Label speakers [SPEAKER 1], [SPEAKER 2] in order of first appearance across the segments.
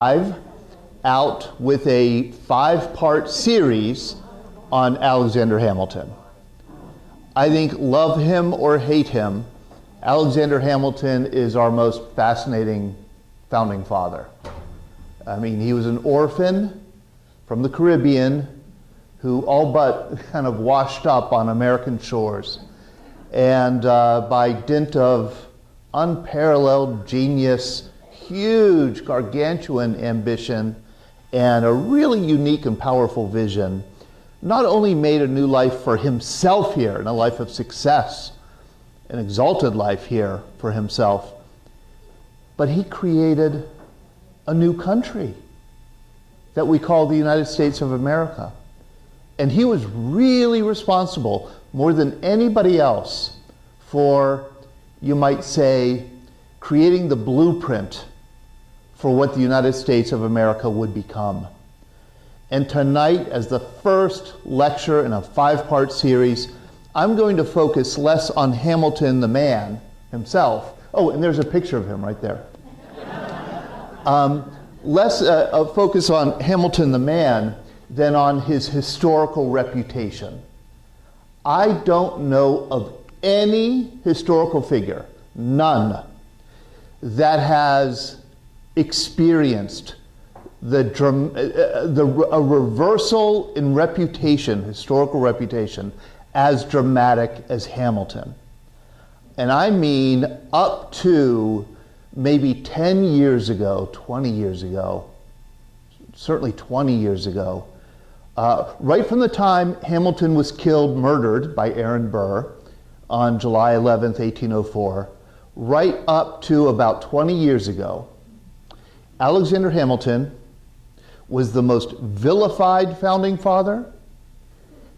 [SPEAKER 1] I've out with a 5-part series on Alexander Hamilton. I think, love him or hate him, Alexander Hamilton is our most fascinating founding father. I mean, he was an orphan from the Caribbean who all but kind of washed up on American shores. And by dint of unparalleled genius, huge, gargantuan ambition, and a really unique and powerful vision, not only made a new life for himself here, and a life of success, an exalted life here for himself, but he created a new country that we call the United States of America. And he was really responsible, more than anybody else, for, you might say, creating the blueprint for what the United States of America would become. And tonight, as the first lecture in a 5-part series, I'm going to focus less on Hamilton the man himself. Oh, and there's a picture of him right there. Less a focus on Hamilton the man than on his historical reputation. I don't know of any historical figure, none, that has experienced a reversal in reputation, historical reputation, as dramatic as Hamilton. And I mean up to maybe 10 years ago, 20 years ago, certainly 20 years ago, right from the time Hamilton was killed, murdered by Aaron Burr on July 11th, 1804, right up to about 20 years ago, Alexander Hamilton was the most vilified founding father.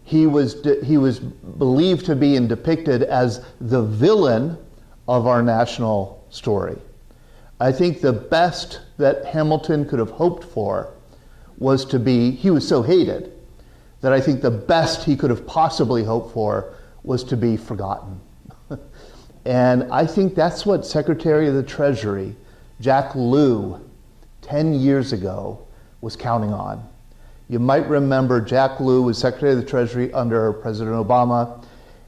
[SPEAKER 1] He was believed to be and depicted as the villain of our national story. I think the best that Hamilton could have hoped for was to be, he was so hated, that I think the best he could have possibly hoped for was to be forgotten. And I think that's what Secretary of the Treasury, Jack Lew, 10 years ago, was counting on. You might remember Jack Lew was Secretary of the Treasury under President Obama,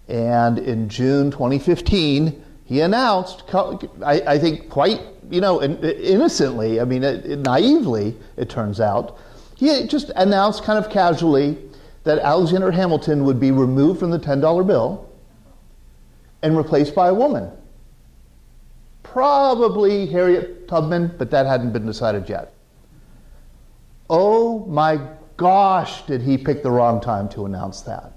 [SPEAKER 1] and in June 2015, he announced, I think quite, innocently, I mean, naively, it turns out, he just announced kind of casually that Alexander Hamilton would be removed from the $10 bill and replaced by a woman. Probably Harriet Tubman, but that hadn't been decided yet. Oh my gosh, did he pick the wrong time to announce that.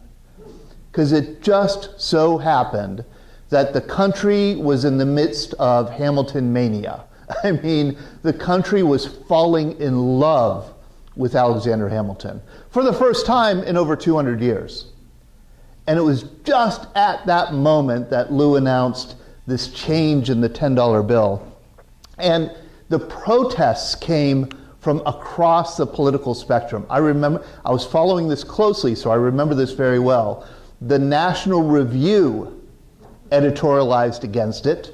[SPEAKER 1] Because it just so happened that the country was in the midst of Hamilton mania. I mean, the country was falling in love with Alexander Hamilton for the first time in over 200 years. And it was just at that moment that Lew announced this change in the $10 bill. And the protests came from across the political spectrum. I remember, I was following this closely, so I remember this very well. The National Review editorialized against it,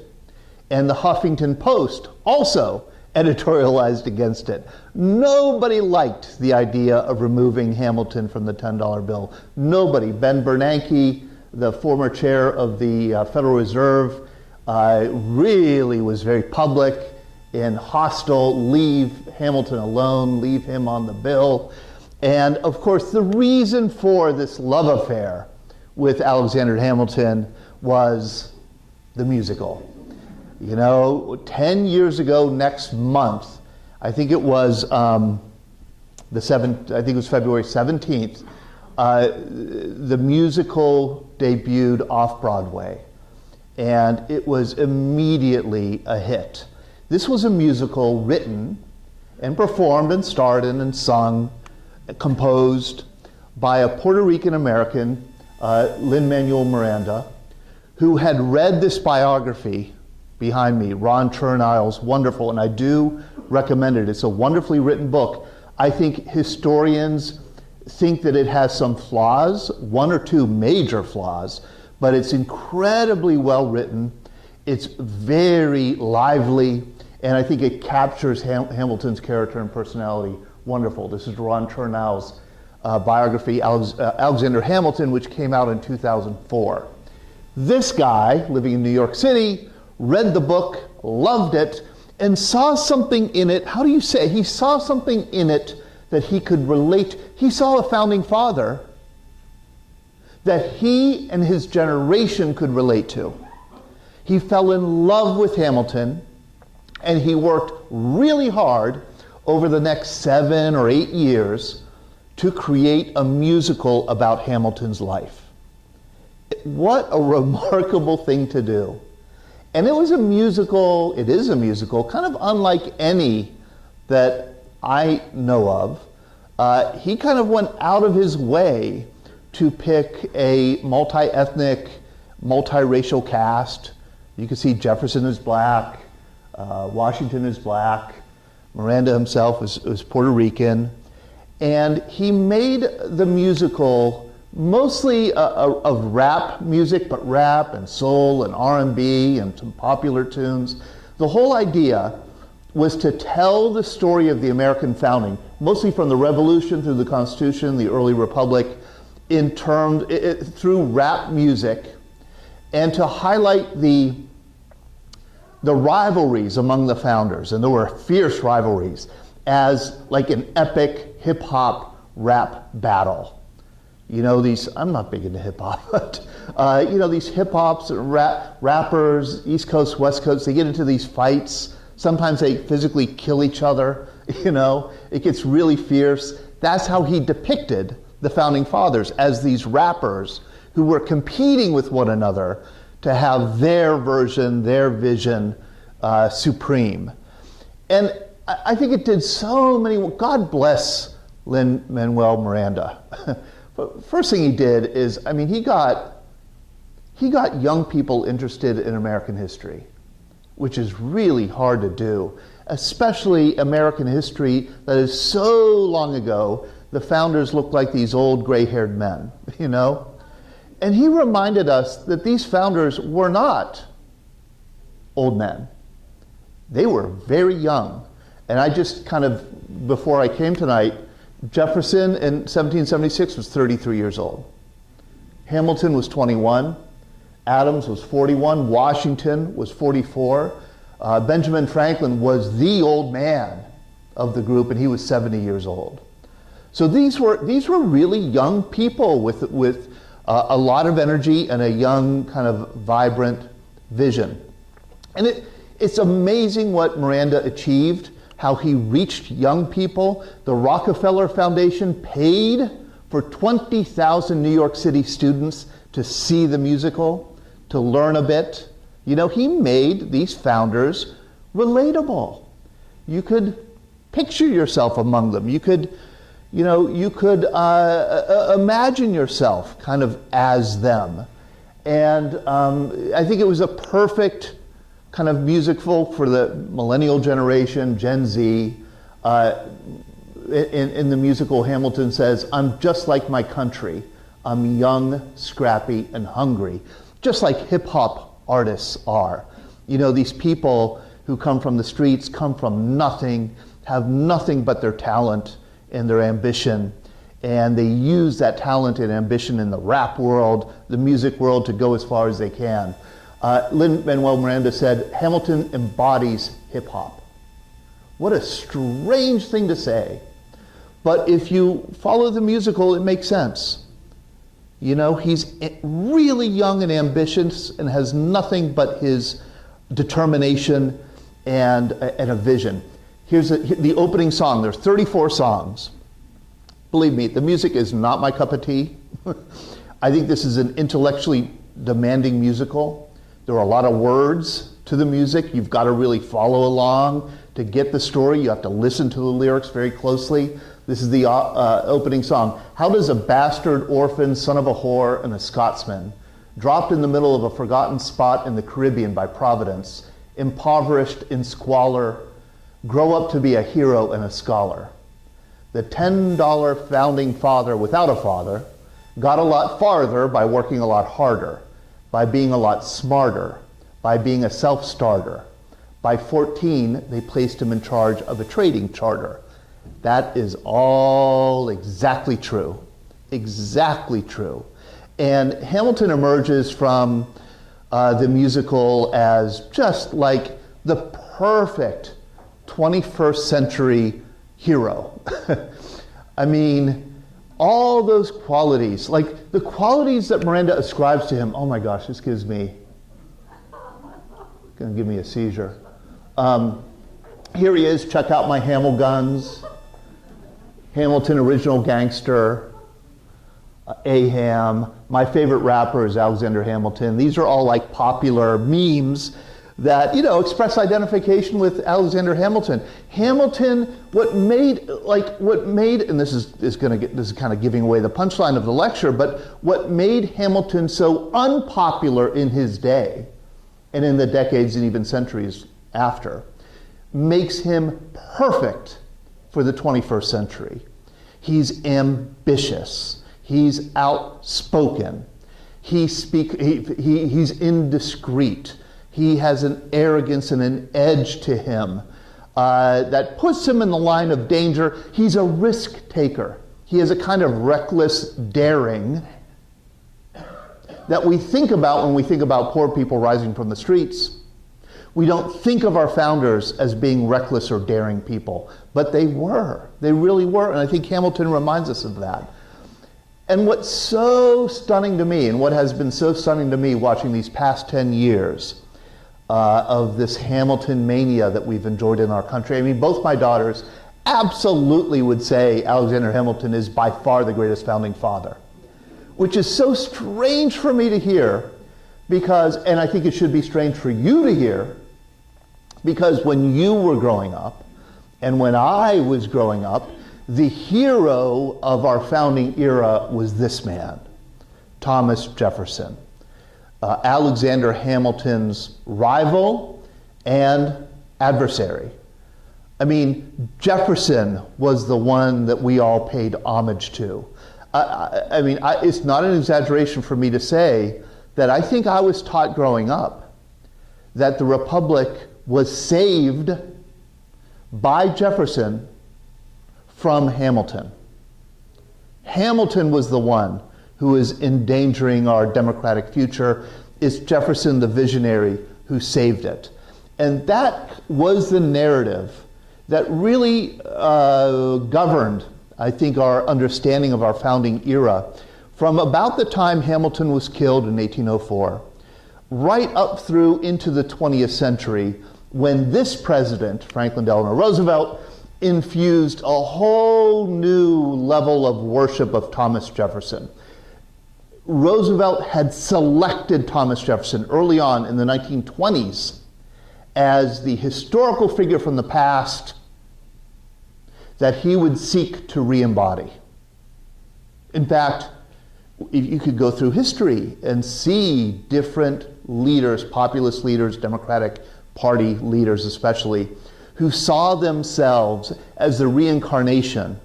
[SPEAKER 1] and the Huffington Post also editorialized against it. Nobody liked the idea of removing Hamilton from the $10 bill. Nobody. Ben Bernanke, the former chair of the Federal Reserve, really was very public and hostile. Leave Hamilton alone, leave him on the bill. And of course, the reason for this love affair with Alexander Hamilton was the musical. 10 years ago next month, I think it was February 17th, the musical debuted off-Broadway, and it was immediately a hit. This was a musical written and performed and starred in and sung, composed by a Puerto Rican American, Lin-Manuel Miranda, who had read this biography behind me, Ron Chernile's, wonderful, and I do recommend it. It's a wonderfully written book. I think historians think that it has some flaws, 1 or 2 major flaws, but it's incredibly well written. It's very lively, And I think it captures Hamilton's character and personality wonderful. This is Ron Chernow's biography, Alexander Hamilton, which came out in 2004. This guy, living in New York City, read the book, loved it, and saw something in it. How do you say? He saw something in it that he could relate. He saw a founding father that he and his generation could relate to. He fell in love with Hamilton, and he worked really hard over the next 7 or 8 years to create a musical about Hamilton's life. What a remarkable thing to do. And it is a musical, kind of unlike any that I know of. He kind of went out of his way to pick a multi-ethnic, multiracial cast. You can see Jefferson is black, Washington is black, Miranda himself was Puerto Rican, and he made the musical mostly of rap music, but rap and soul and R&B and some popular tunes. The whole idea was to tell the story of the American founding, mostly from the Revolution through the Constitution, the early Republic, through rap music, and to highlight the rivalries among the founders, and there were fierce rivalries, as like an epic hip-hop rap battle. You know, I'm not big into hip-hop, but these hip-hops, rappers, East Coast, West Coast, they get into these fights. Sometimes they physically kill each other, it gets really fierce. That's how he depicted the founding fathers, as these rappers who were competing with one another to have their version, their vision supreme. And I think it did so many. God bless Lin-Manuel Miranda. But first thing he did is, he got young people interested in American history, which is really hard to do, especially American history that is so long ago. The founders looked like these old gray-haired men, And he reminded us that these founders were not old men. They were very young. And I just before I came tonight, Jefferson in 1776 was 33 years old. Hamilton was 21. Adams was 41. Washington was 44. Benjamin Franklin was the old man of the group, and he was 70 years old. So these were really young people with a lot of energy and a young, kind of vibrant vision. And it's amazing what Miranda achieved, how he reached young people. The Rockefeller Foundation paid for 20,000 New York City students to see the musical, to learn a bit. He made these founders relatable. You could picture yourself among them. You could imagine yourself kind of as them. And I think it was a perfect kind of musical for the millennial generation, Gen Z. In the musical, Hamilton says, "I'm just like my country. I'm young, scrappy, and hungry." Just like hip-hop artists are. These people who come from the streets, come from nothing, have nothing but their talent and their ambition, and they use that talent and ambition in the rap world, the music world, to go as far as they can. Lin-Manuel Miranda said, Hamilton embodies hip-hop. What a strange thing to say. But if you follow the musical, it makes sense. He's really young and ambitious and has nothing but his determination and a vision. Here's the opening song. There's 34 songs. Believe me, the music is not my cup of tea. I think this is an intellectually demanding musical. There are a lot of words to the music. You've got to really follow along to get the story. You have to listen to the lyrics very closely. This is the opening song. How does a bastard orphan, son of a whore, and a Scotsman, dropped in the middle of a forgotten spot in the Caribbean by Providence, impoverished in squalor, grow up to be a hero and a scholar? The $10 founding father without a father got a lot farther by working a lot harder, by being a lot smarter, by being a self-starter, By 14, they placed him in charge of a trading charter. That is all exactly true. Exactly true. And Hamilton emerges from the musical as just like the perfect 21st century hero. I mean, all those qualities, like the qualities that Miranda ascribes to him. Oh my gosh, this gives me, gonna give me a seizure. Here he is, check out my Hamel guns. Hamilton, original gangster, Aham. My favorite rapper is Alexander Hamilton. These are all like popular memes that, you know, express identification with Alexander Hamilton. Hamilton, what made, and this is kind of giving away the punchline of the lecture, but what made Hamilton so unpopular in his day, and in the decades and even centuries after, makes him perfect for the 21st century. He's ambitious. He's outspoken. He's indiscreet. He has an arrogance and an edge to him that puts him in the line of danger. He's a risk taker. He has a kind of reckless daring that we think about when we think about poor people rising from the streets. We don't think of our founders as being reckless or daring people, but they were. They really were, and I think Hamilton reminds us of that. And what's so stunning to me, and what has been so stunning to me watching these past 10 years of this Hamilton mania that we've enjoyed in our country, I mean, both my daughters absolutely would say Alexander Hamilton is by far the greatest founding father, which is so strange for me to hear because, and I think it should be strange for you to hear, because when you were growing up, and when I was growing up, the hero of our founding era was this man, Thomas Jefferson, Alexander Hamilton's rival and adversary. I mean, Jefferson was the one that we all paid homage to. I mean, it's not an exaggeration for me to say that I think I was taught growing up that the Republic was saved by Jefferson from Hamilton. Hamilton was the one who is endangering our democratic future. It's Jefferson, the visionary, who saved it. And that was the narrative that really governed, I think, our understanding of our founding era from about the time Hamilton was killed in 1804, right up through into the 20th century, when this president, Franklin Delano Roosevelt, infused a whole new level of worship of Thomas Jefferson. Roosevelt had selected Thomas Jefferson early on in the 1920s as the historical figure from the past that he would seek to re-embody. In fact, you could go through history and see different leaders, populist leaders, Democratic Party leaders especially, who saw themselves as the reincarnation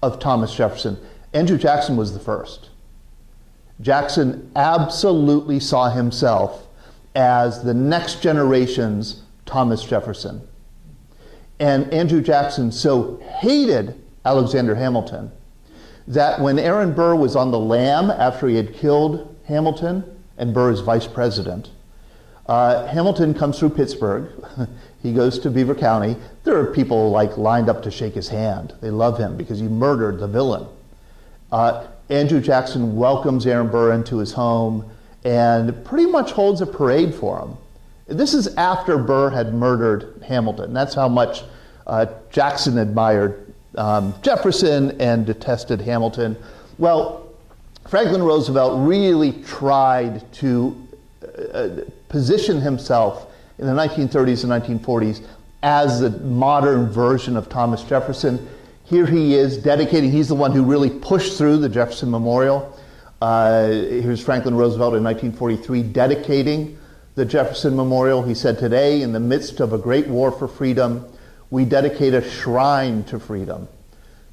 [SPEAKER 1] of Thomas Jefferson. Andrew Jackson was the first. Jackson absolutely saw himself as the next generation's Thomas Jefferson. And Andrew Jackson so hated Alexander Hamilton that when Aaron Burr was on the lam after he had killed Hamilton, and Burr is vice president, Hamilton comes through Pittsburgh. He goes to Beaver County. There are people like lined up to shake his hand. They love him because he murdered the villain. Andrew Jackson welcomes Aaron Burr into his home and pretty much holds a parade for him. This is after Burr had murdered Hamilton. That's how much Jackson admired Jefferson and detested Hamilton. Well, Franklin Roosevelt really tried to position himself in the 1930s and 1940s as the modern version of Thomas Jefferson. Here he is dedicating, he's the one who really pushed through the Jefferson Memorial. Here's Franklin Roosevelt in 1943 dedicating the Jefferson Memorial. He said, "Today, in the midst of a great war for freedom, we dedicate a shrine to freedom,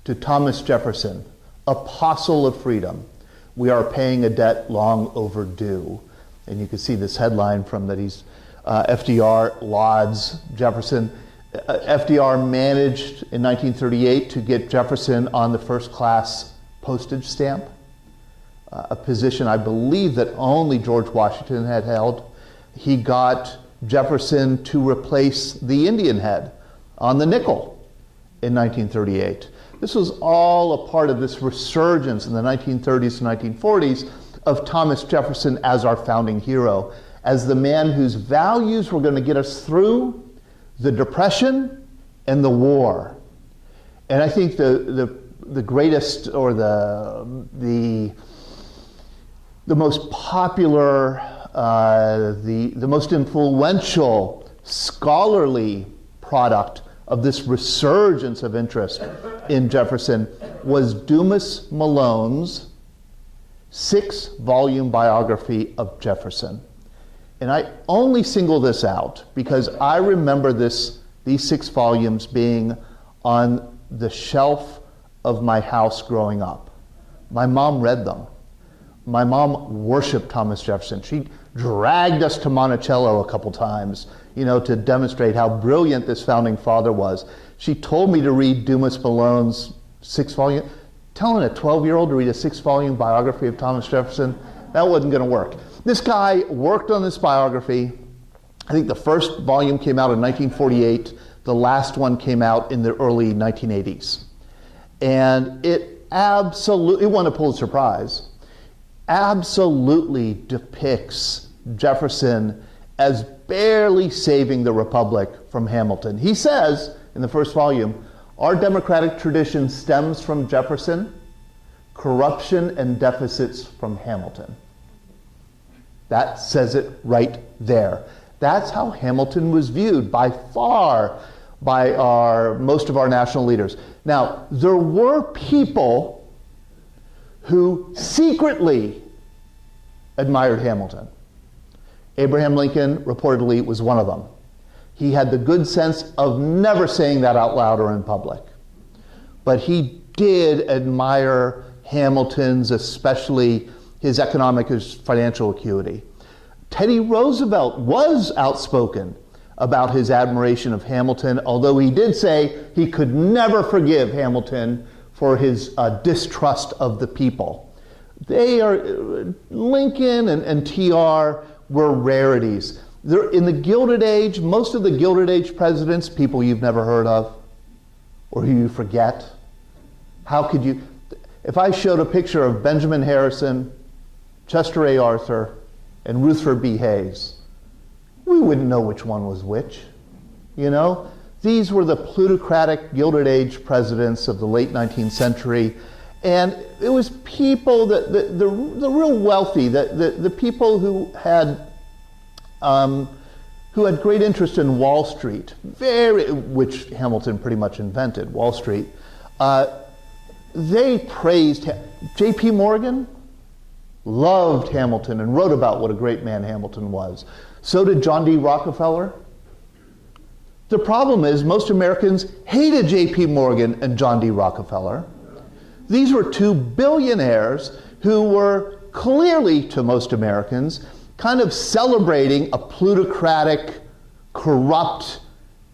[SPEAKER 1] to Thomas Jefferson, apostle of freedom. We are paying a debt long overdue." And you can see this headline from that he's FDR lauds Jefferson. FDR managed in 1938 to get Jefferson on the first class postage stamp, a position I believe that only George Washington had held. He got Jefferson to replace the Indian head on the nickel in 1938. This was all a part of this resurgence in the 1930s and 1940s of Thomas Jefferson as our founding hero, as the man whose values were going to get us through the Depression and the war. And I think the greatest, or the most popular, the most influential scholarly product of this resurgence of interest in Jefferson was Dumas Malone's 6-volume biography of Jefferson. And I only single this out because I remember these 6 volumes being on the shelf of my house growing up. My mom read them. My mom worshiped Thomas Jefferson. She dragged us to Monticello a couple times, to demonstrate how brilliant this founding father was. She told me to read Dumas Malone's 6-volume. Telling a 12-year-old to read a 6-volume biography of Thomas Jefferson, that wasn't going to work. This guy worked on this biography. I think the first volume came out in 1948. The last one came out in the early 1980s. And it won a Pulitzer Prize, absolutely depicts Jefferson as barely saving the Republic from Hamilton. He says in the first volume, our democratic tradition stems from Jefferson, corruption and deficits from Hamilton. That says it right there. That's how Hamilton was viewed by far by most of our national leaders. Now, there were people who secretly admired Hamilton. Abraham Lincoln reportedly was one of them. He had the good sense of never saying that out loud or in public. But he did admire Hamilton's, especially his economic, his financial acuity. Teddy Roosevelt was outspoken about his admiration of Hamilton, although he did say he could never forgive Hamilton for his distrust of the people. Lincoln and TR were rarities. In the Gilded Age, most of the Gilded Age presidents, people you've never heard of or who you forget. How could you? If I showed a picture of Benjamin Harrison, Chester A. Arthur, and Rutherford B. Hayes, we wouldn't know which one was which. These were the plutocratic Gilded Age presidents of the late 19th century. And it was people, the real wealthy, the people who had great interest in Wall Street, which Hamilton pretty much invented, Wall Street. They praised J.P. Morgan, loved Hamilton and wrote about what a great man Hamilton was. So did John D. Rockefeller. The problem is most Americans hated J.P. Morgan and John D. Rockefeller. These were 2 billionaires who were clearly, to most Americans, kind of celebrating a plutocratic, corrupt,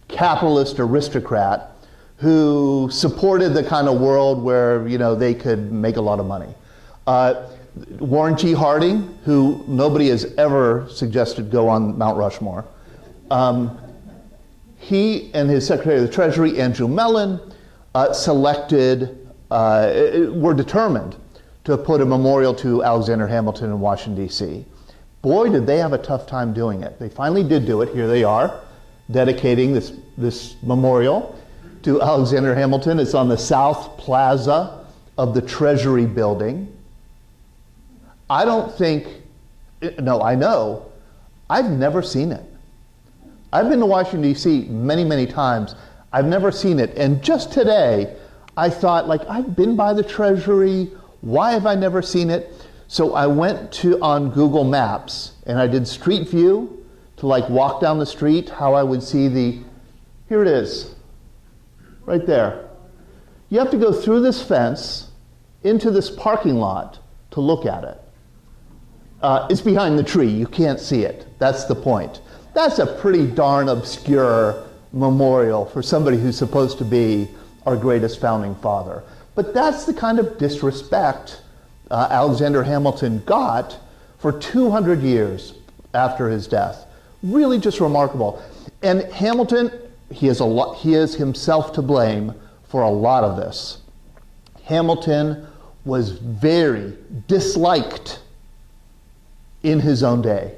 [SPEAKER 1] capitalist aristocrat who supported the kind of world where, they could make a lot of money. Warren G. Harding, who nobody has ever suggested go on Mount Rushmore, he and his Secretary of the Treasury, Andrew Mellon, were determined to put a memorial to Alexander Hamilton in Washington, D.C. Boy, did they have a tough time doing it. They finally did do it. Here they are, dedicating this memorial to Alexander Hamilton. It's on the South Plaza of the Treasury building. I know, I've never seen it. I've been to Washington, D.C. many, many times. I've never seen it. And just today, I thought, I've been by the Treasury. Why have I never seen it? So I went on Google Maps and I did Street View to walk down the street, how I would see here it is, right there. You have to go through this fence into this parking lot to look at it. It's behind the tree, you can't see it. That's the point. That's a pretty darn obscure memorial for somebody who's supposed to be our greatest founding father. But that's the kind of disrespect Alexander Hamilton got for 200 years after his death. Really just remarkable. And Hamilton, he is himself to blame for a lot of this. Hamilton was very disliked in his own day.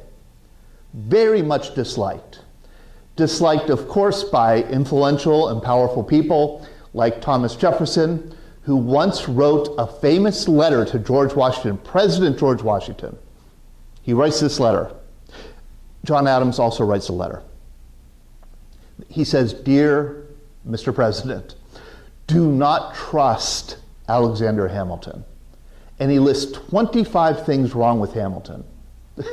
[SPEAKER 1] Very much disliked. Disliked, of course, by influential and powerful people like Thomas Jefferson, who once wrote a famous letter to George Washington, President George Washington. He writes this letter. John Adams also writes a letter. He says, "Dear Mr. President, do not trust Alexander Hamilton." And he lists 25 things wrong with Hamilton.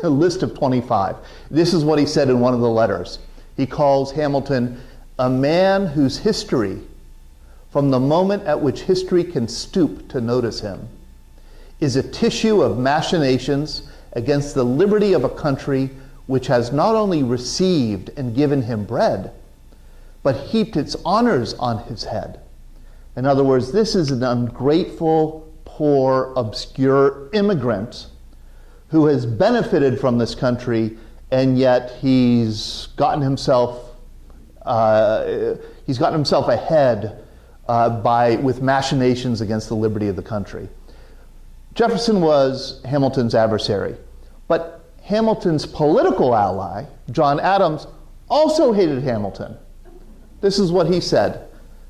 [SPEAKER 1] A list of 25. This is what he said in one of the letters. He calls Hamilton a man whose history, from the moment at which history can stoop to notice him, is a tissue of machinations against the liberty of a country which has not only received and given him bread, but heaped its honors on his head. In other words, this is an ungrateful, poor, obscure immigrant who has benefited from this country, and yet he's gotten himself ahead with machinations against the liberty of the country. Jefferson was Hamilton's adversary, but Hamilton's political ally, John Adams, also hated Hamilton. This is what he said: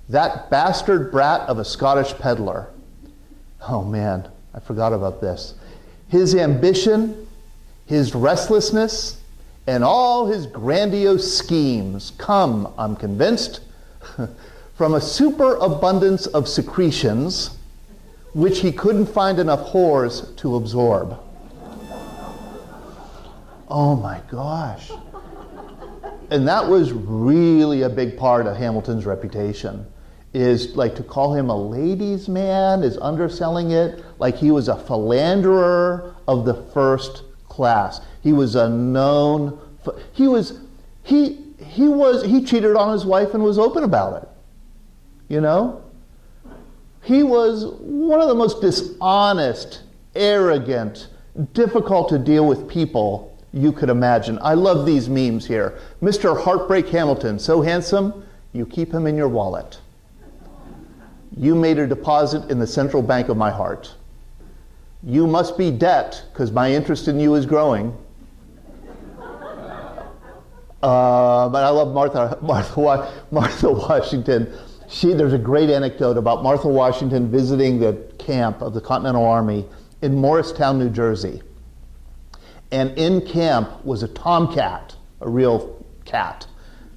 [SPEAKER 1] "That bastard brat of a Scottish peddler." Oh man, I forgot about this. His ambition, his restlessness, and all his grandiose schemes come, I'm convinced, from a superabundance of secretions which he couldn't find enough whores to absorb. Oh my gosh. And that was really a big part of Hamilton's reputation, is like to call him a ladies' man is underselling it, like he was a philanderer of the first class. He was a known, he cheated on his wife and was open about it. You know? He was one of the most dishonest, arrogant, difficult to deal with people you could imagine. I love these memes here. Mr. Heartbreak Hamilton, so handsome, you keep him in your wallet. You made a deposit in the central bank of my heart. You must be debt, because my interest in you is growing. But I love Martha Washington. There's a great anecdote about Martha Washington visiting the camp of the Continental Army in Morristown, New Jersey. And in camp was a tomcat, a real cat,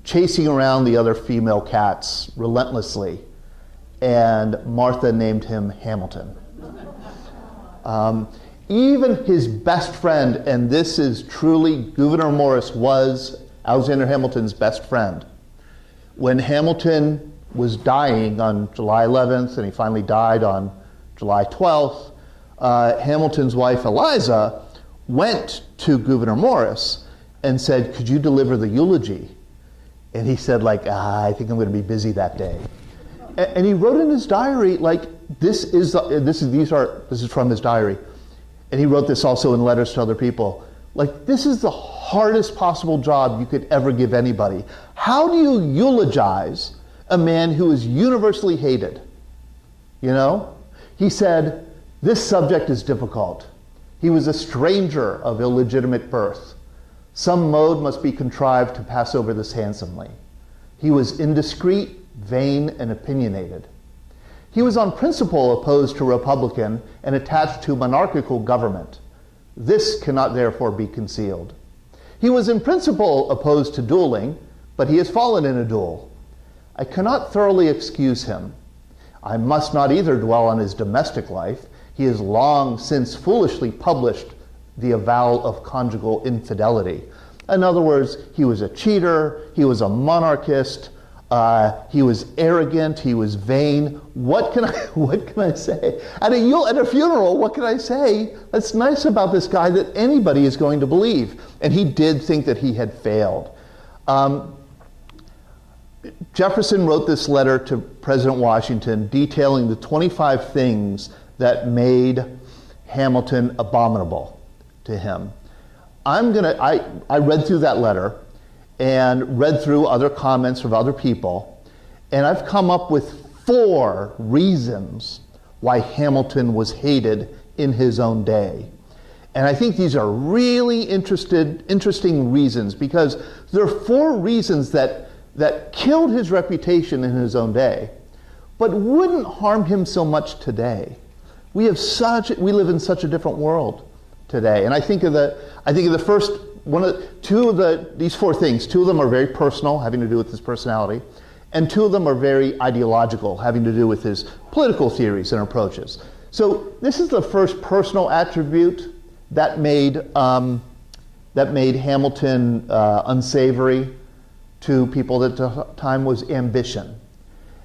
[SPEAKER 1] chasing around the other female cats relentlessly. And Martha named him Hamilton. Even his best friend, and this is truly, Gouverneur Morris was Alexander Hamilton's best friend. When Hamilton was dying on July 11th, and he finally died on July 12th, Hamilton's wife, Eliza, went to Gouverneur Morris and said, "Could you deliver the eulogy?" And he said, I think I'm going to be busy that day. And he wrote in his diary, this is from his diary. And he wrote this also in letters to other people. This is the hardest possible job you could ever give anybody. How do you eulogize a man who is universally hated? You know? He said, "This subject is difficult. He was a stranger of illegitimate birth. Some mode must be contrived to pass over this handsomely. He was indiscreet, vain, and opinionated. He was on principle opposed to republican and attached to monarchical government. This cannot therefore be concealed. He was in principle opposed to dueling, but he has fallen in a duel. I cannot thoroughly excuse him. I must not either dwell on his domestic life. He has long since foolishly published the avowal of conjugal infidelity." In other words, he was a cheater, he was a monarchist, he was arrogant, he was vain. What can I say? At a funeral, what can I say that's nice about this guy that anybody is going to believe? And he did think that he had failed. Jefferson wrote this letter to President Washington detailing the 25 things that made Hamilton abominable to him. I read through that letter and read through other comments from other people, and I've come up with 4 reasons why Hamilton was hated in his own day. And I think these are really interesting reasons, because there are 4 reasons that killed his reputation in his own day, but wouldn't harm him so much today. We live in such a different world today. And I think of the first these 4 things. 2 of them are very personal, having to do with his personality, and 2 of them are very ideological, having to do with his political theories and approaches. So this is the first personal attribute that made Hamilton unsavory to people at the time, was ambition.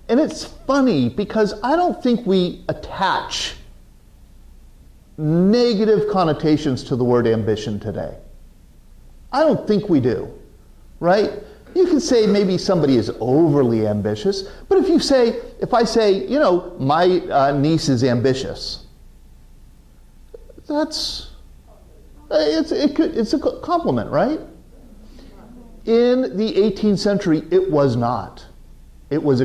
[SPEAKER 1] And it's funny because I don't think we attach negative connotations to the word ambition today. I don't think we do, right? You can say maybe somebody is overly ambitious, but if I say, my niece is ambitious, it's a compliment, right? In the 18th century, it was not. It was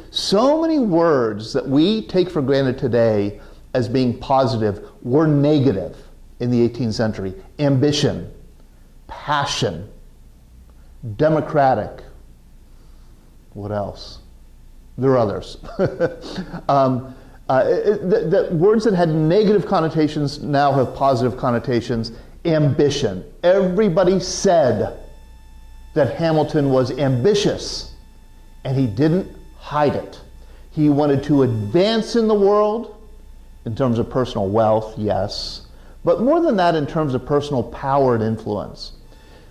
[SPEAKER 1] so many words that we take for granted today as being positive were negative in the 18th century. Ambition, passion, democratic. What else? There are others. The words that had negative connotations now have positive connotations. Ambition. Everybody said that Hamilton was ambitious, and he didn't hide it. He wanted to advance in the world in terms of personal wealth, yes, but more than that, in terms of personal power and influence.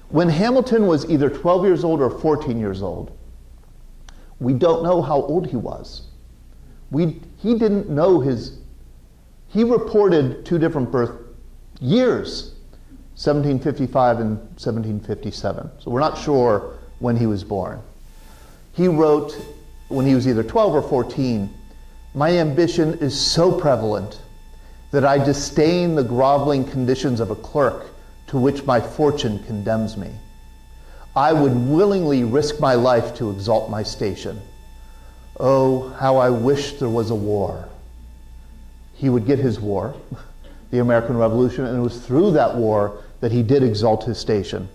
[SPEAKER 1] When Hamilton was either 12 years old or 14 years old, we don't know how old he was. He didn't know he reported 2 different birth years, 1755 and 1757. So we're not sure when he was born. He wrote, when he was either 12 or 14, "My ambition is so prevalent that I disdain the groveling conditions of a clerk to which my fortune condemns me. I would willingly risk my life to exalt my station. Oh, how I wish there was a war." He would get his war, the American Revolution, and it was through that war that he did exalt his station.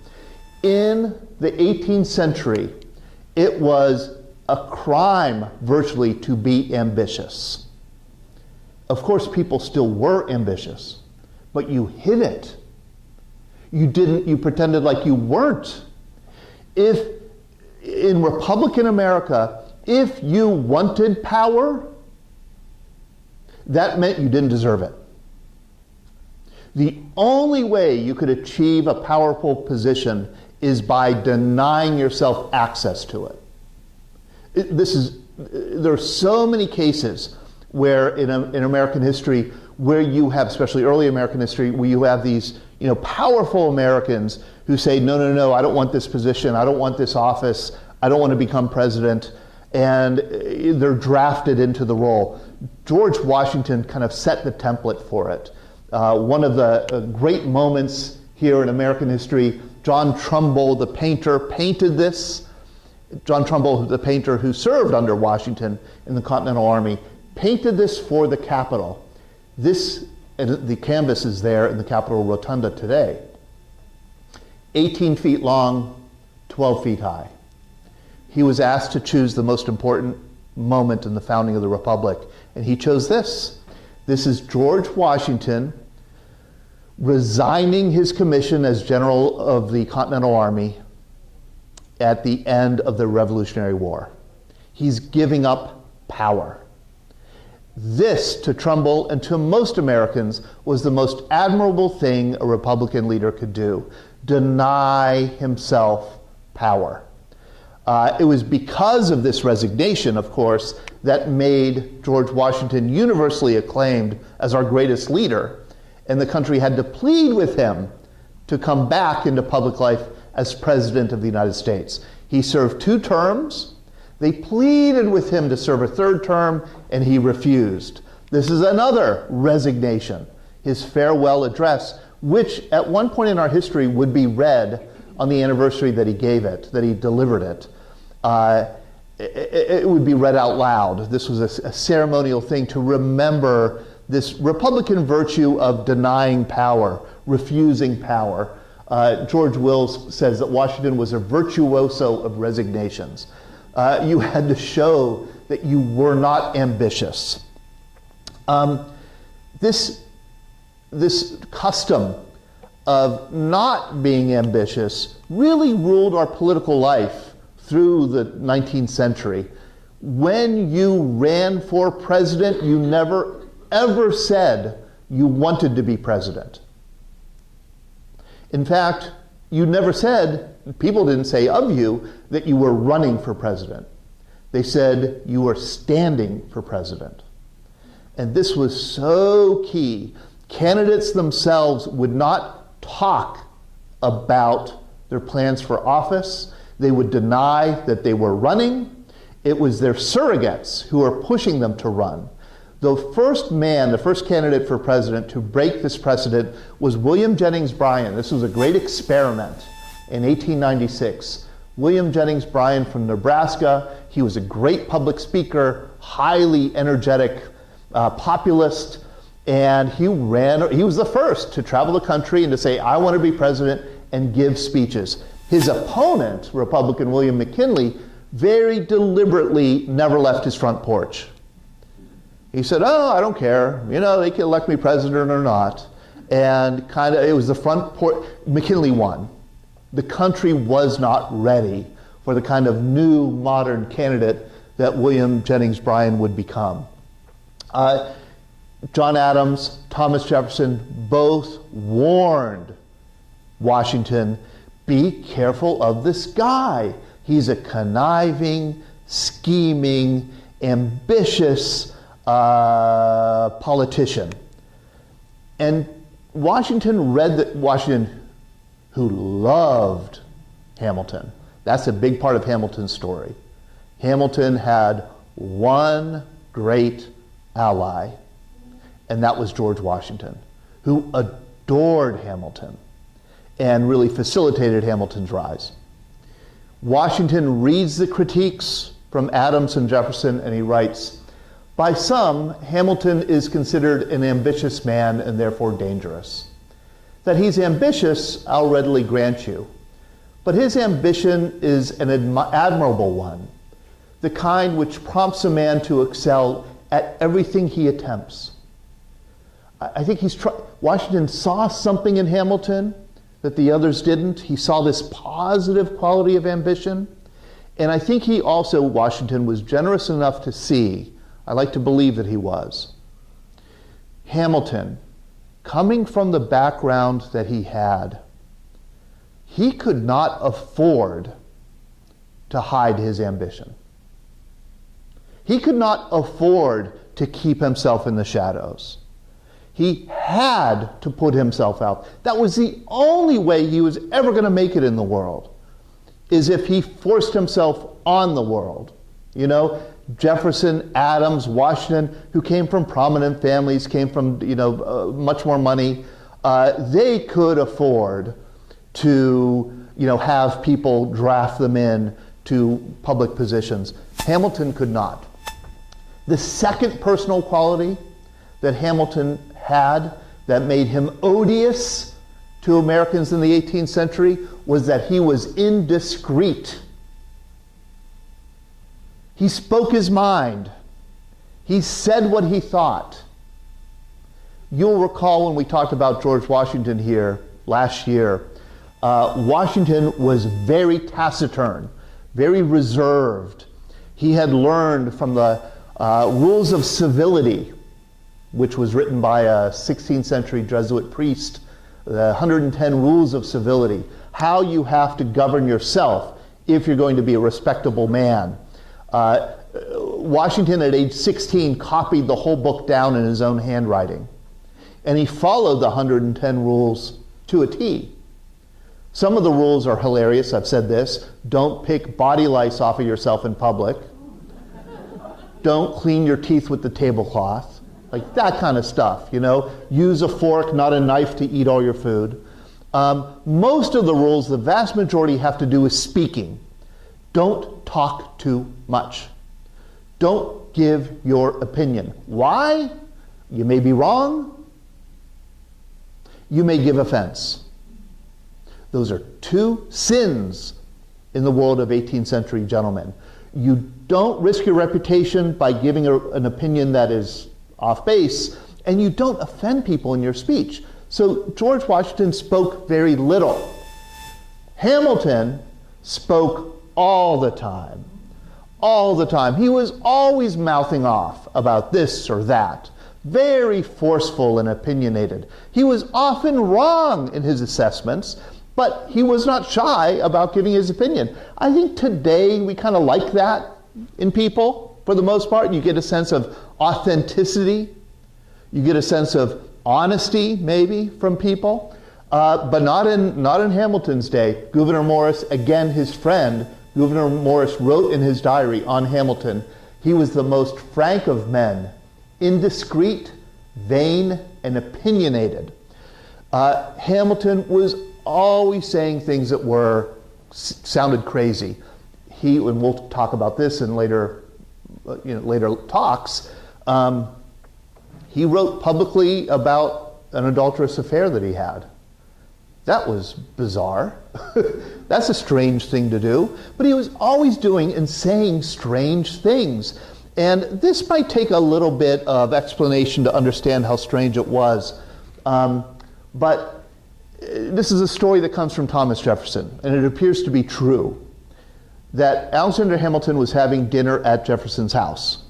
[SPEAKER 1] In the 18th century, it was a crime virtually to be ambitious. Of course, people still were ambitious, but you hid it. You pretended like you weren't. If in Republican America, if you wanted power, that meant you didn't deserve it. The only way you could achieve a powerful position is by denying yourself access to it. There are so many cases where in American history where you have, especially early American history, where you have these powerful Americans who say, no, I don't want this position, I don't want this office, I don't want to become president, and they're drafted into the role. George Washington kind of set the template for it. One of the great moments here in American history, John Trumbull, the painter, painted this. John Trumbull, the painter who served under Washington in the Continental Army, painted this for the Capitol. The canvas is there in the Capitol Rotunda today. 18 feet long, 12 feet high. He was asked to choose the most important moment in the founding of the Republic, and he chose this. This is George Washington resigning his commission as General of the Continental Army at the end of the Revolutionary War. He's giving up power. This, to Trumbull and to most Americans, was the most admirable thing a Republican leader could do: deny himself power. It was because of this resignation, of course, that made George Washington universally acclaimed as our greatest leader, and the country had to plead with him to come back into public life as President of the United States. He served 2 terms. They pleaded with him to serve a 3rd term, and he refused. This is another resignation, his farewell address, which at one point in our history would be read on the anniversary that he gave it, that he delivered it. It would be read out loud. This was a ceremonial thing to remember this Republican virtue of denying power, refusing power. George Wills says that Washington was a virtuoso of resignations. You had to show that you were not ambitious. This custom of not being ambitious really ruled our political life through the 19th century. When you ran for president, you never ever said you wanted to be president. In fact, you never said, people didn't say of you, that you were running for president. They said you were standing for president. And this was so key. Candidates themselves would not talk about their plans for office. They would deny that they were running. It was their surrogates who were pushing them to run. The first candidate for president to break this precedent was William Jennings Bryan. This was a great experiment in 1896. William Jennings Bryan from Nebraska. He was a great public speaker, highly energetic populist, and he was the first to travel the country and to say, I want to be president, and give speeches. His opponent, Republican William McKinley, very deliberately never left his front porch. He said, oh, I don't care. You know, they can elect me president or not. And it was the front porch. McKinley won. The country was not ready for the kind of new modern candidate that William Jennings Bryan would become. John Adams, Thomas Jefferson both warned Washington, be careful of this guy. He's a conniving, scheming, ambitious politician. And Washington, who loved Hamilton, that's a big part of Hamilton's story. Hamilton had one great ally, and that was George Washington, who adored Hamilton and really facilitated Hamilton's rise. Washington reads the critiques from Adams and Jefferson, and he writes, by some, Hamilton is considered an ambitious man and therefore dangerous. That he's ambitious, I'll readily grant you, but his ambition is an admirable one, the kind which prompts a man to excel at everything he attempts. I think Washington saw something in Hamilton that the others didn't. He saw this positive quality of ambition. And I think Washington was generous enough to see, I like to believe that he was, Hamilton, coming from the background that he had, he could not afford to hide his ambition. He could not afford to keep himself in the shadows. He had to put himself out. That was the only way he was ever going to make it in the world, is if he forced himself on the world. You know, Jefferson, Adams, Washington, who came from prominent families, came from, much more money, they could afford to, have people draft them in to public positions. Hamilton could not. The second personal quality that Hamilton had that made him odious to Americans in the 18th century was that he was indiscreet. He spoke his mind. He said what he thought. You'll recall when we talked about George Washington here last year, Washington was very taciturn, very reserved. He had learned from the rules of civility, which was written by a 16th century Jesuit priest, the 110 Rules of Civility, how you have to govern yourself if you're going to be a respectable man. Washington at age 16 copied the whole book down in his own handwriting, and he followed the 110 rules to a T. Some of the rules are hilarious. I've said this. Don't pick body lice off of yourself in public. Don't clean your teeth with the tablecloth. Like that kind of stuff, you know. Use a fork, not a knife, to eat all your food. Most of the rules, the vast majority, have to do with speaking. Don't talk too much. Don't give your opinion. Why? You may be wrong. You may give offense. Those are two sins in the world of 18th century gentlemen. You don't risk your reputation by giving an opinion that is off base, and you don't offend people in your speech. So George Washington spoke very little. Hamilton spoke all the time. All the time. He was always mouthing off about this or that. Very forceful and opinionated. He was often wrong in his assessments, but he was not shy about giving his opinion. I think today we kind of like that in people, for the most part. You get a sense of authenticity. You get a sense of honesty, maybe, from people. But not in Hamilton's day. Gouverneur Morris, again his friend, Gouverneur Morris wrote in his diary on Hamilton, he was the most frank of men, indiscreet, vain, and opinionated. Hamilton was always saying things that sounded crazy. And we'll talk about this in later talks. He wrote publicly about an adulterous affair that he had. That was bizarre. That's a strange thing to do. But he was always doing and saying strange things. And this might take a little bit of explanation to understand how strange it was. But this is a story that comes from Thomas Jefferson, and it appears to be true, that Alexander Hamilton was having dinner at Jefferson's house.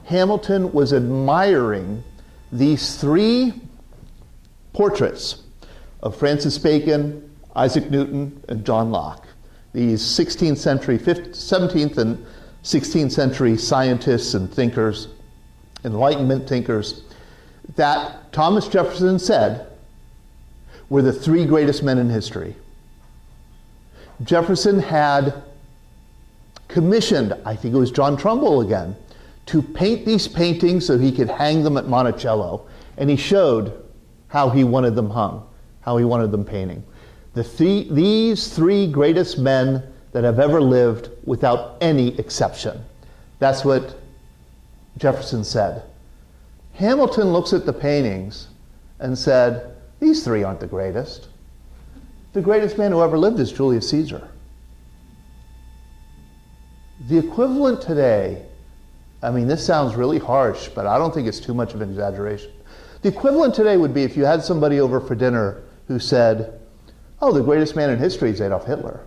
[SPEAKER 1] Hamilton was admiring these three portraits of Francis Bacon, Isaac Newton, and John Locke. These 16th century, 17th and 16th century scientists and thinkers, Enlightenment thinkers, that Thomas Jefferson said were the three greatest men in history. Jefferson had commissioned, I think it was John Trumbull again, to paint these paintings so he could hang them at Monticello. And he showed how he wanted them hung, how he wanted them painting. These three greatest men that have ever lived without any exception. That's what Jefferson said. Hamilton looks at the paintings and said, these three aren't the greatest. The greatest man who ever lived is Julius Caesar. The equivalent today, I mean, this sounds really harsh, but I don't think it's too much of an exaggeration. The equivalent today would be if you had somebody over for dinner who said, oh, the greatest man in history is Adolf Hitler.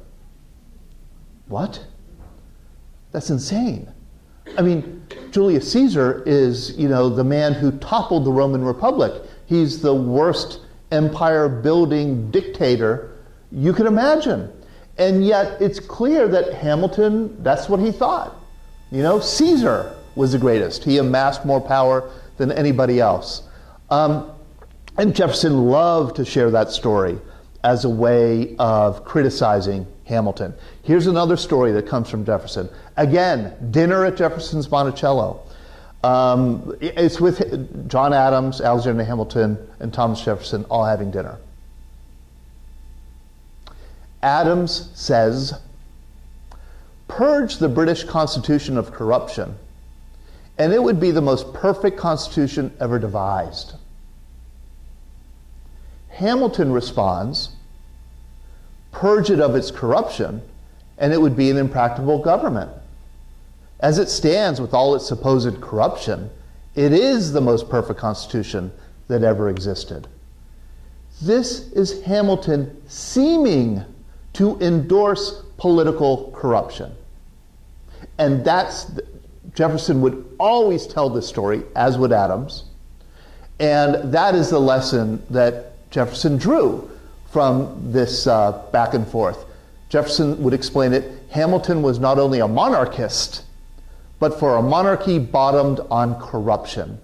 [SPEAKER 1] What? That's insane. I mean, Julius Caesar is, the man who toppled the Roman Republic. He's the worst empire-building dictator you could imagine. And yet it's clear that Hamilton, that's what he thought. Caesar was the greatest. He amassed more power than anybody else. And Jefferson loved to share that story as a way of criticizing Hamilton. Here's another story that comes from Jefferson. Again, dinner at Jefferson's Monticello. It's with John Adams, Alexander Hamilton, and Thomas Jefferson all having dinner. Adams says, purge the British Constitution of corruption, and it would be the most perfect constitution ever devised. Hamilton responds, purge it of its corruption, and it would be an impracticable government. As it stands with all its supposed corruption, it is the most perfect constitution that ever existed. This is Hamilton seeming to endorse political corruption. And Jefferson would always tell this story, as would Adams. And that is the lesson that Jefferson drew from this back and forth. Jefferson would explain it, Hamilton was not only a monarchist, but for a monarchy bottomed on corruption.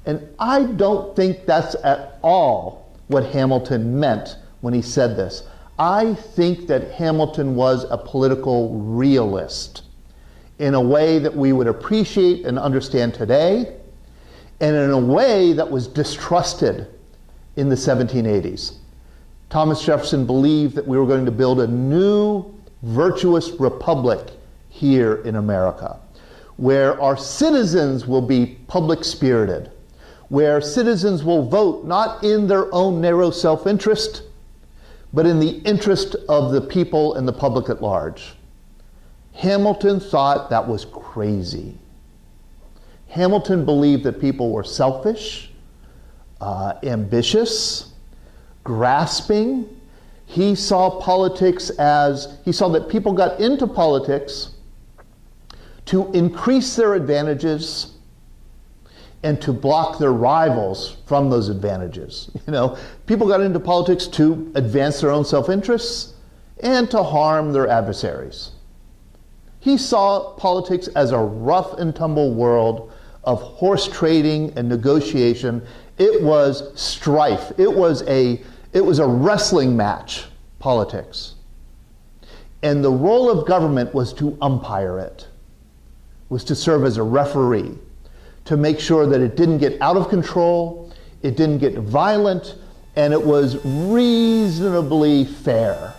[SPEAKER 1] And I don't think that's at all what Hamilton meant when he said this. I think that Hamilton was a political realist in a way that we would appreciate and understand today, and in a way that was distrusted in the 1780s. Thomas Jefferson believed that we were going to build a new virtuous republic here in America, where our citizens will be public-spirited, where citizens will vote not in their own narrow self-interest, but in the interest of the people and the public at large. Hamilton thought that was crazy. Hamilton believed that people were selfish, ambitious, grasping. He saw that people got into politics to increase their advantages and to block their rivals from those advantages. People got into politics to advance their own self-interests and to harm their adversaries. He saw politics as a rough and tumble world of horse trading and negotiation. It was strife. It was a wrestling match, politics. And the role of government was to umpire it, was to serve as a referee, to make sure that it didn't get out of control, it didn't get violent, and it was reasonably fair.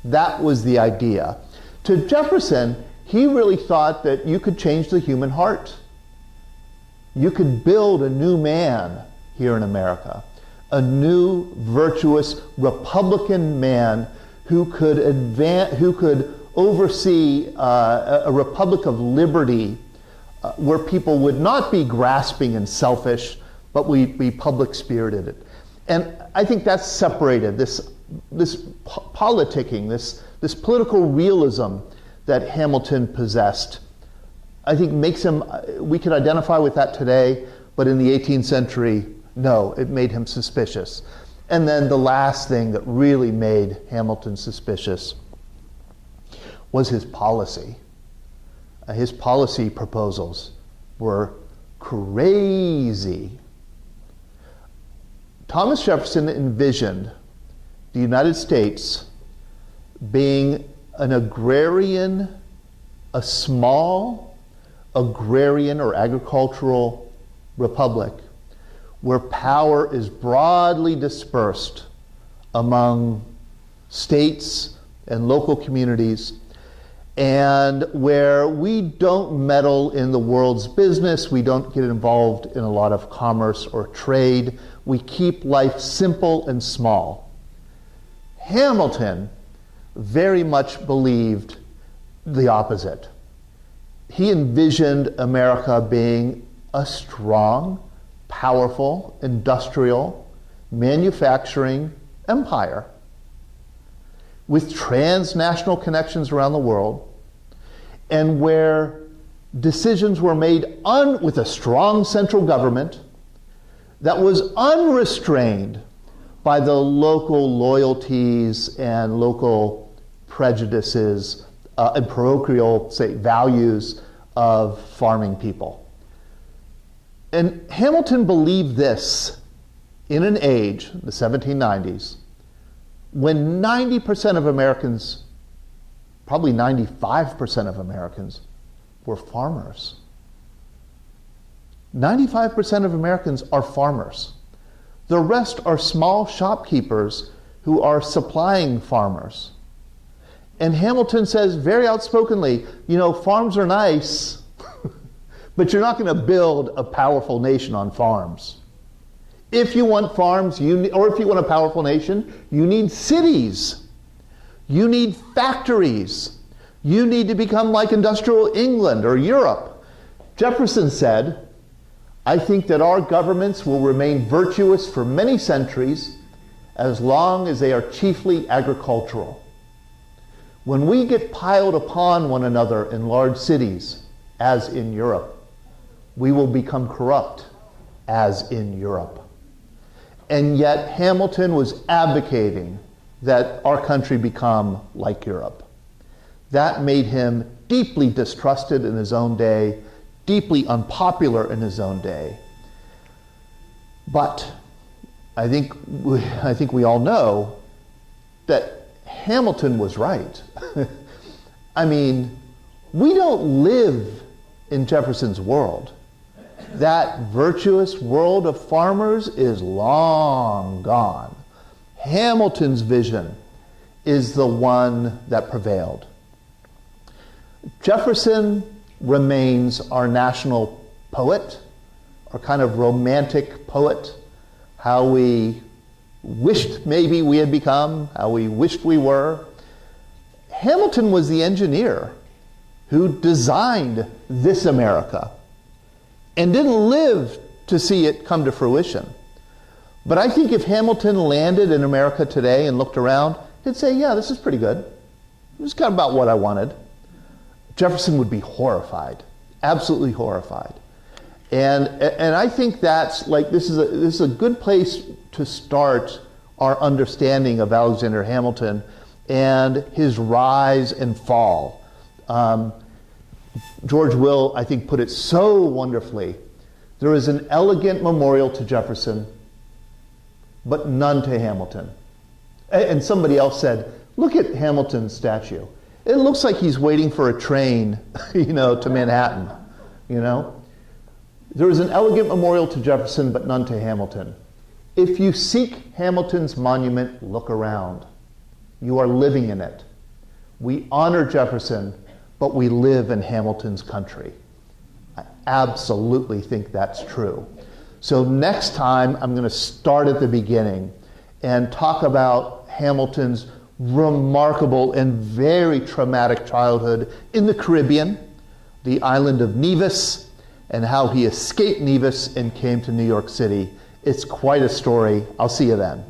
[SPEAKER 1] That was the idea. To Jefferson, he really thought that you could change the human heart. You could build a new man here in America, a new virtuous Republican man who could oversee a republic of liberty where people would not be grasping and selfish, but we'd be public-spirited. And I think that's separated this politicking, this political realism that Hamilton possessed. I think makes him, we could identify with that today, but in the 18th century, no, it made him suspicious. And then the last thing that really made Hamilton suspicious was his policy. His policy proposals were crazy. Thomas Jefferson envisioned the United States being an agrarian, a small agrarian or agricultural republic where power is broadly dispersed among states and local communities, and where we don't meddle in the world's business, we don't get involved in a lot of commerce or trade, we keep life simple and small. Hamilton very much believed the opposite. He envisioned America being a strong, powerful, industrial, manufacturing empire with transnational connections around the world, and where decisions were made with a strong central government that was unrestrained by the local loyalties and local prejudices and parochial, values of farming people. And Hamilton believed this in an age, the 1790s, when 90% of Americans, probably 95% of Americans, were farmers. 95% of Americans are farmers. The rest are small shopkeepers who are supplying farmers. And Hamilton says very outspokenly, farms are nice, but you're not going to build a powerful nation on farms. If you want farms, or if you want a powerful nation, you need cities. You need factories. You need to become like industrial England or Europe. Jefferson said, I think that our governments will remain virtuous for many centuries as long as they are chiefly agricultural. When we get piled upon one another in large cities, as in Europe, we will become corrupt, as in Europe. And yet Hamilton was advocating that our country become like Europe. That made him deeply distrusted in his own day, deeply unpopular in his own day. But I think we all know that Hamilton was right. I mean, we don't live in Jefferson's world. That virtuous world of farmers is long gone. Hamilton's vision is the one that prevailed. Jefferson remains our national poet, our kind of romantic poet, how we wished maybe we had become, how we wished we were. Hamilton was the engineer who designed this America and didn't live to see it come to fruition. But I think if Hamilton landed in America today and looked around, he'd say, yeah, this is pretty good. This is kind of about what I wanted. Jefferson would be horrified, absolutely horrified. And I think that's like, this is a good place to start our understanding of Alexander Hamilton and his rise and fall. George Will, I think, put it so wonderfully. There is an elegant memorial to Jefferson, but none to Hamilton. And somebody else said, look at Hamilton's statue. It looks like he's waiting for a train, to Manhattan, There is an elegant memorial to Jefferson, but none to Hamilton. If you seek Hamilton's monument, look around. You are living in it. We honor Jefferson, but we live in Hamilton's country. I absolutely think that's true. So next time, I'm going to start at the beginning and talk about Hamilton's remarkable and very traumatic childhood in the Caribbean, the island of Nevis, and how he escaped Nevis and came to New York City. It's quite a story. I'll see you then.